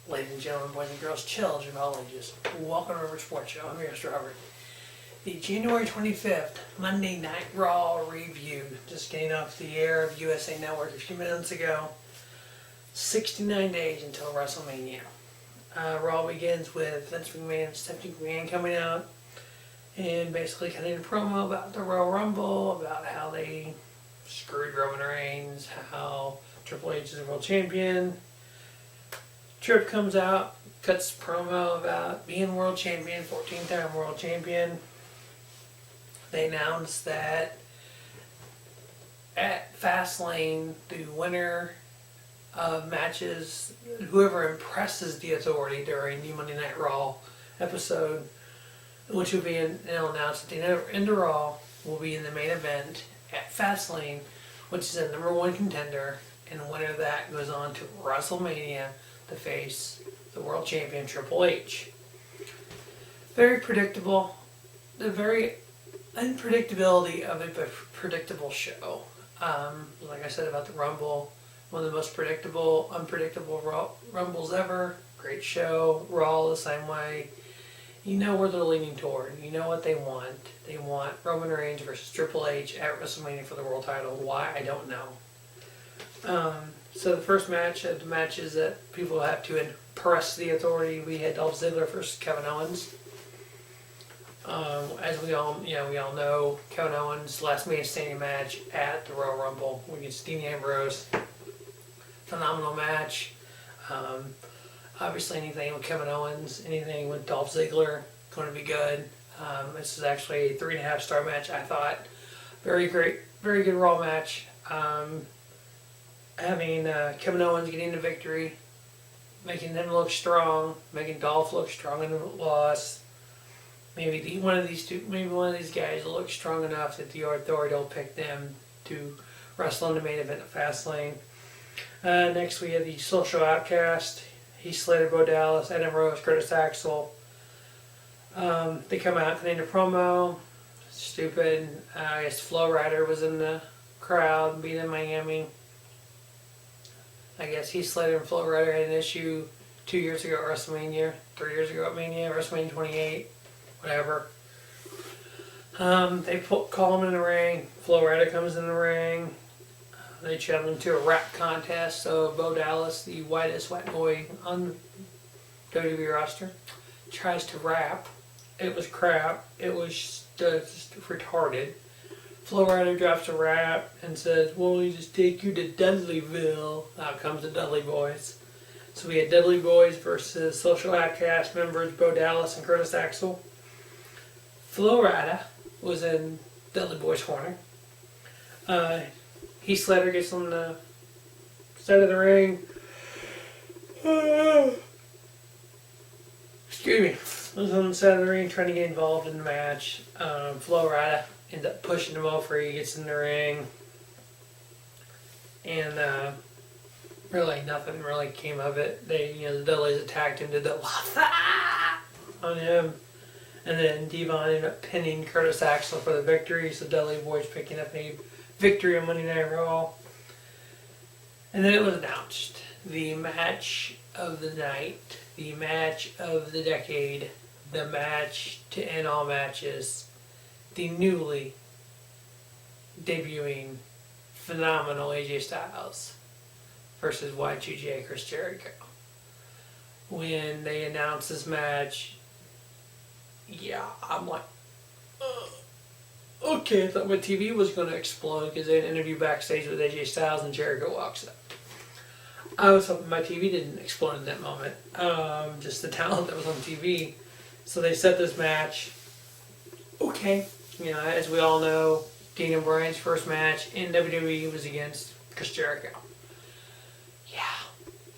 Ladies and gentlemen, boys and girls, children of all ages, welcome to River Sports Show. I'm your host, Robert. The January 25th Monday Night Raw review, just getting off the air of USA Network a few minutes ago. 69 days until WrestleMania. Raw begins with Vince McMahon and Stephanie McMahon coming out and basically cutting a promo about the Royal Rumble, about how they screwed Roman Reigns, how Triple H is the world champion. Tripp comes out, cuts promo about being world champion, 14th-time world champion. They announce that at Fastlane, the winner of matches, whoever impresses the Authority during the Monday Night Raw episode, which will be they'll announce at the end of Raw, will be in the main event at Fastlane, which is a number one contender, and the winner of that goes on to WrestleMania to face the world champion Triple H. Very predictable. The very unpredictability of a predictable show. Like I said about the Rumble, one of the most unpredictable Rumbles ever. Great show. Raw the same way. You know where they're leaning toward. You know what they want. They want Roman Reigns versus Triple H at WrestleMania for the world title. Why? I don't know. So the first match of the matches that people have to impress the Authority, we had Dolph Ziggler versus Kevin Owens. As we all know, Kevin Owens' last man standing match at the Royal Rumble against Dean Ambrose. Phenomenal match. Obviously, anything with Kevin Owens, anything with Dolph Ziggler, going to be good. This is actually a 3.5-star match, I thought. Very great, very good Raw match. Having Kevin Owens getting the victory, making them look strong, making Dolph look strong in the loss. Maybe one of these guys will look strong enough that the Authority will pick them to wrestle in the main event of Fastlane. Next, we have the Social Outcast. Heath Slater, Bo Dallas, Adam Rose, Curtis Axel. They come out cutting a promo. Stupid. I guess Flo Rida was in the crowd, being in Miami. I guess Heath Slater and Flo Rida had an issue 2 years ago at WrestleMania, 3 years ago at Mania, WrestleMania 28, whatever. They call him in the ring. Flo Rida comes in the ring. They challenge him to a rap contest. So Bo Dallas, the whitest white boy on the WWE roster, tries to rap. It was crap. It was just retarded. Flo Rida drops a rap and says, "Well, we just take you to Dudleyville." Out comes the Dudley Boys. So we had Dudley Boys versus Social Outcast members Bo Dallas and Curtis Axel. Flo Rida was in Dudley Boys' corner. Heath Slater gets on the side of the ring. Excuse me. Was on the side of the ring trying to get involved in the match. Flo Rida ends up pushing him over. He gets in the ring. And really nothing really came of it. The Dudleys attacked him, did the on him. And then Devon ended up pinning Curtis Axel for the victory. So Dudley Boys picking up a victory on Monday Night Raw. And then it was announced. The match of the night. The match of the decade. The match to end all matches. The newly debuting phenomenal AJ Styles versus Y2J Chris Jericho. When they announced this match, I'm like, okay, I thought my TV was going to explode because they had an interview backstage with AJ Styles and Jericho walks up. I was hoping my TV didn't explode in that moment. Just the talent that was on TV. So they set this match. Okay. As we all know, Daniel Bryan's first match in WWE was against Chris Jericho. Yeah.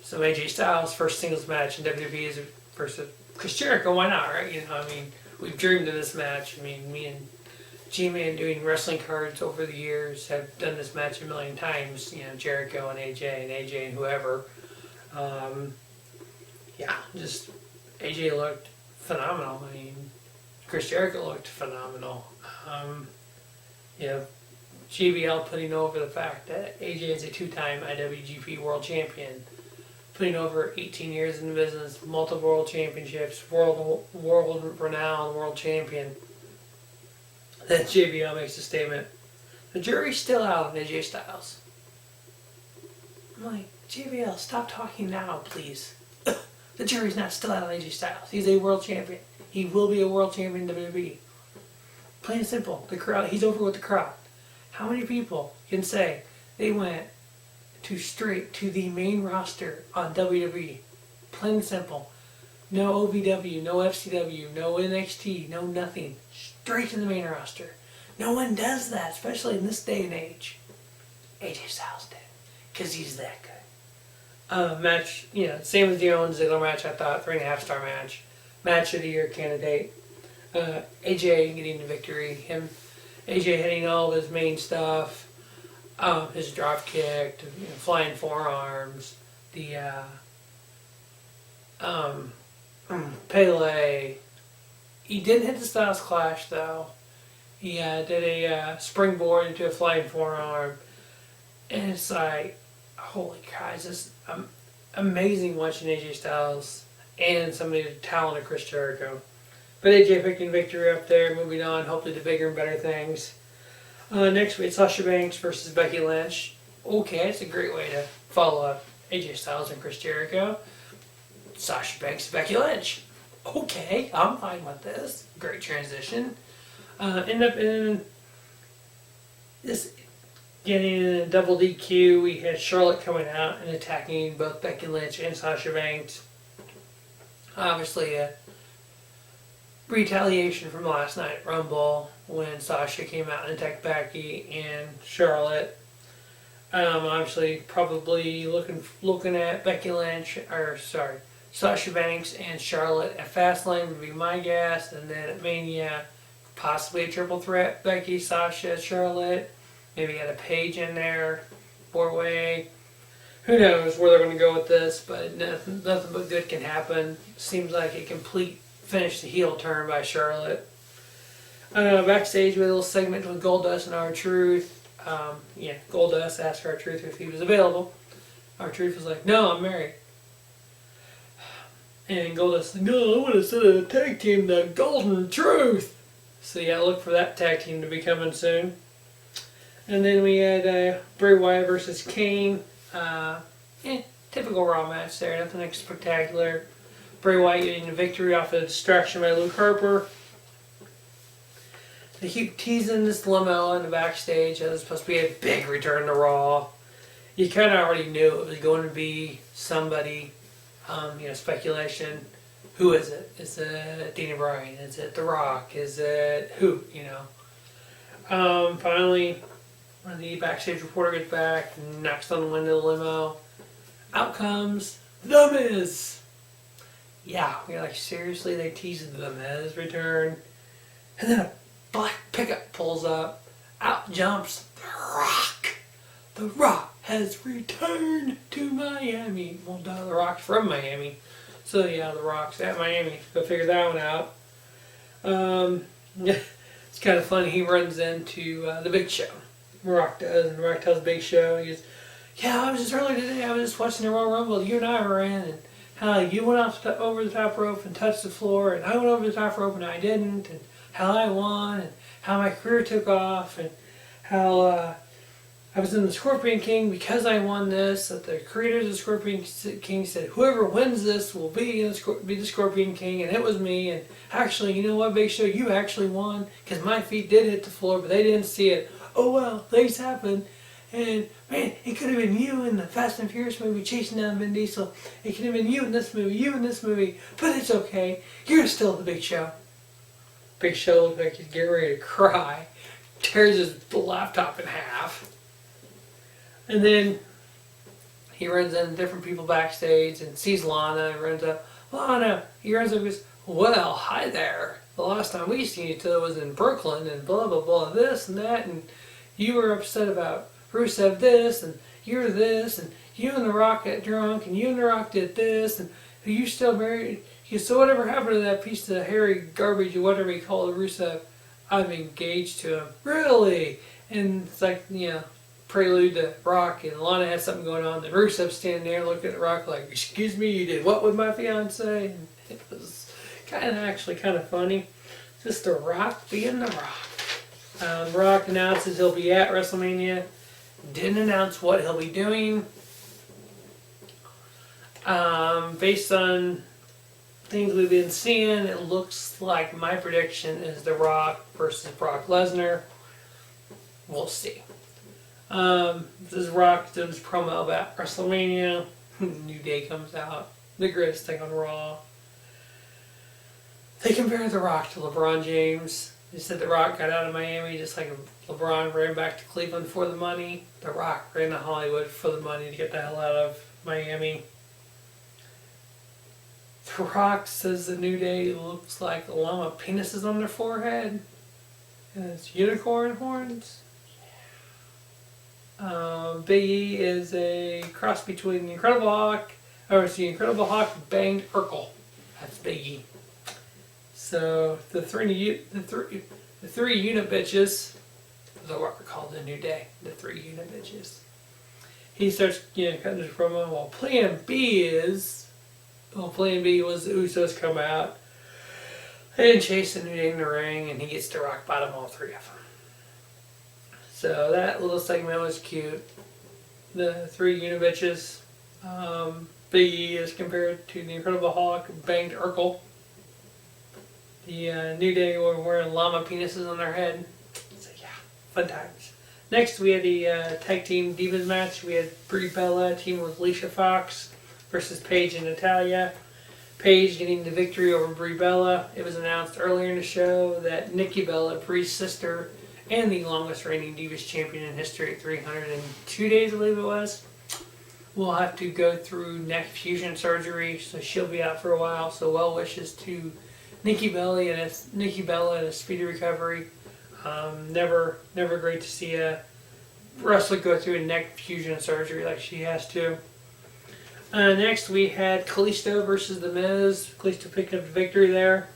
So AJ Styles' first singles match in WWE is versus Chris Jericho. Why not, right? We've dreamed of this match. Me and G-Man doing wrestling cards over the years have done this match a million times. Jericho and AJ and whoever. Just AJ looked phenomenal. Chris Jericho looked phenomenal. GBL putting over the fact that AJ is a 2-time IWGP World Champion putting over 18 years in the business, multiple world championships, world renowned world champion. Then JBL makes a statement. The jury's still out on AJ Styles. I'm like, JBL, stop talking now, please. The jury's not still out on AJ Styles. He's a world champion. He will be a world champion in WWE. Plain and simple. The crowd. He's over with the crowd. How many people can say they went straight to the main roster on WWE? Plain and simple. No OVW, no FCW, no NXT, no nothing. Straight to the main roster. No one does that, especially in this day and age. AJ Styles did. Because he's that good. Match, same as the Owen Ziggler match, I thought. 3.5-star match. Match of the year candidate. AJ getting the victory. AJ hitting all of his main stuff. His drop kick, flying forearms, the Pele. He didn't hit the Styles Clash though. He did a springboard into a flying forearm, and it's like, holy cow! It's just amazing watching AJ Styles and somebody the talent of Chris Jericho. But AJ picking victory up there, moving on, hopefully to bigger and better things. Next week, Sasha Banks versus Becky Lynch. Okay, it's a great way to follow up AJ Styles and Chris Jericho. Sasha Banks, Becky Lynch. Okay, I'm fine with this. Great transition. End up in this, getting in a double DQ. We had Charlotte coming out and attacking both Becky Lynch and Sasha Banks. Obviously, retaliation from last night at Rumble when Sasha came out and attacked Becky and Charlotte. Obviously, probably looking at Sasha Banks and Charlotte at Fastlane would be my guess, and then at Mania, possibly a triple threat: Becky, Sasha, Charlotte. Maybe add a Paige in there, 4-way. Who knows where they're going to go with this? But nothing but good can happen. Seems like a complete finish the heel turn by Charlotte. Backstage with a little segment with Goldust and R-Truth. Goldust asked R-Truth if he was available. R-Truth was like, "No, I'm married." And Goldust said, "No, I want to set a tag team, the Golden Truth." So look for that tag team to be coming soon. And then we had Bray Wyatt versus Kane. Typical Raw match there, nothing spectacular. Bray Wyatt getting the victory off a distraction by Luke Harper. They keep teasing this limo in the backstage. It was supposed to be a big return to Raw. You kind of already knew it was going to be somebody. Speculation. Who is it? Is it Daniel Bryan? Is it The Rock? Is it who? Finally, when the backstage reporter gets back, knocks on the window of the limo, out comes The Miz. Yeah, we're like, seriously, they teased The Miz return? And then a black pickup pulls up, out jumps The Rock. The Rock has returned to Miami. Well, duh, The Rock's from Miami. So The Rock's at Miami. Go figure that one out. It's kind of funny. He runs into the Big Show. Rock does, and Rock tells Big Show, he goes, "Yeah, I was just earlier today. I was just watching the Royal Rumble. You and I were in, and how you went over the top rope and touched the floor, and I went over the top rope and I didn't, and how I won, and how my career took off, and how I was in the Scorpion King because I won this. That the creators of Scorpion King said whoever wins this will be the Scorpion King, and it was me. And actually, you know what, Big Show, you actually won because my feet did hit the floor, but they didn't see it. Oh well, things happen. And man, it could have been you in the Fast and Furious movie chasing down Vin Diesel. It could have been you in this movie, but it's okay. You're still the Big Show." Big Show looks like he's getting ready to cry. Tears his laptop in half. And then he runs into different people backstage and sees Lana and runs up. "Lana!" He runs up and goes, "Well, hi there. The last time we seen each other was in Brooklyn and blah, blah, blah, this and that. And you were upset about Rusev this and you're this and you and The Rock got drunk and you and The Rock did this and are you still married?" He goes, "So whatever happened to that piece of hairy garbage or whatever he called Rusev? I'm engaged to him." "Really?" And it's like, prelude to Rock and Lana had something going on. Then Rusev's standing there looking at Rock like, "Excuse me, you did what with my fiance?" And it was kind of funny. Just The Rock being The Rock. Rock announces he'll be at WrestleMania. Didn't announce what he'll be doing. Based on things we've been seeing, it looks like my prediction is The Rock versus Brock Lesnar. We'll see. This is Rock doing his promo about WrestleMania. New Day comes out. The greatest thing on Raw. They compare The Rock to LeBron James. They said The Rock got out of Miami just like LeBron ran back to Cleveland for the money. The Rock ran to Hollywood for the money to get the hell out of Miami. The Rock says the New Day looks like llama penises on their forehead. And it's unicorn horns. Big E is a cross between the Incredible Hulk, the Incredible Hulk banged Urkel. That's Big E. So the three unit bitches, is what we're called the New Day. The 3 unit bitches. He starts cutting his promo. Well, Plan B was the Usos come out and chase the New Day in the ring, and he gets to rock bottom all 3 of them. So that little segment was cute. The 3 unit bitches. Big E is compared to the Incredible Hulk banged Urkel. The New Day were wearing llama penises on their head. So yeah, fun times. Next we had the tag team Divas match. We had Brie Bella teaming with Alicia Fox versus Paige and Natalya. Paige getting the victory over Brie Bella. It was announced earlier in the show that Nikki Bella, Brie's sister, and the longest reigning Divas champion in history at 302 days, I believe it was, will have to go through neck fusion surgery, so she'll be out for a while. So well wishes to Nikki Bella and a speedy recovery. Never great to see a wrestler go through a neck fusion surgery like she has to. Next we had Kalisto versus The Miz. Kalisto picking up the victory there.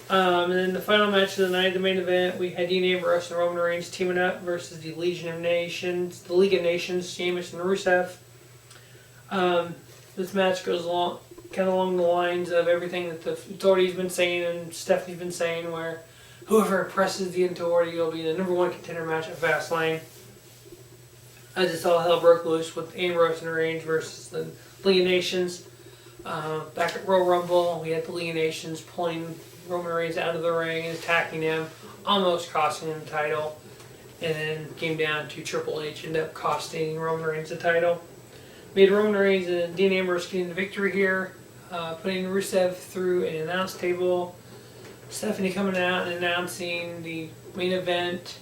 And then the final match of the night, the main event, we had Dean Ambrose and Roman Reigns teaming up versus the League of Nations, Sheamus and Rusev. This match goes along the lines of everything that the Authority's been saying and Stephanie's been saying, where whoever impresses the Authority will be the #1 contender match at Fastlane. As it's all hell broke loose with Ambrose and Reigns versus the League of Nations. Back at Royal Rumble, we had the League of Nations pulling Roman Reigns out of the ring and attacking him, almost costing him the title. And then came down to Triple H, ended up costing Roman Reigns the title. Made Roman Reigns and Dean Ambrose getting the victory here, putting Rusev through an announce table. Stephanie coming out and announcing the main event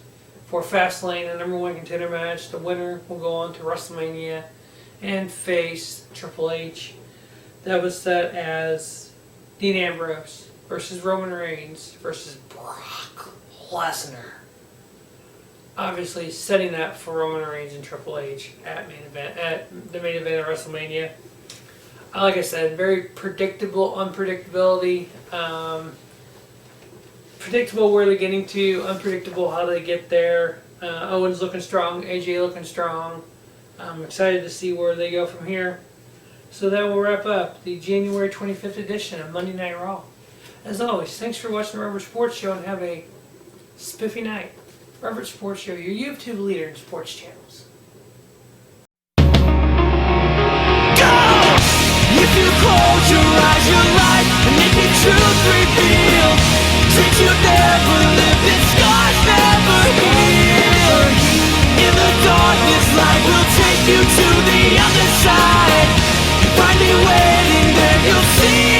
for Fastlane, the #1 contender match. The winner will go on to WrestleMania and face Triple H. That was set as Dean Ambrose versus Roman Reigns versus Brock Lesnar. Obviously setting up for Roman Reigns and Triple H at the main event of WrestleMania. Like I said, very predictable unpredictability. Predictable where they're getting to, unpredictable how they get there. Owens looking strong, AJ looking strong. I'm excited to see where they go from here. So that will wrap up the January 25th edition of Monday Night Raw. As always, thanks for watching the Rubber Sports Show and have a spiffy night. Rubber Sports Show, your YouTube leader in sports channels. Go! If you close your eyes, your life, and make it truth reveal. Since you never lived, and scars never heal. In the darkness, light will take you to the other side. Find me waiting there, you'll see.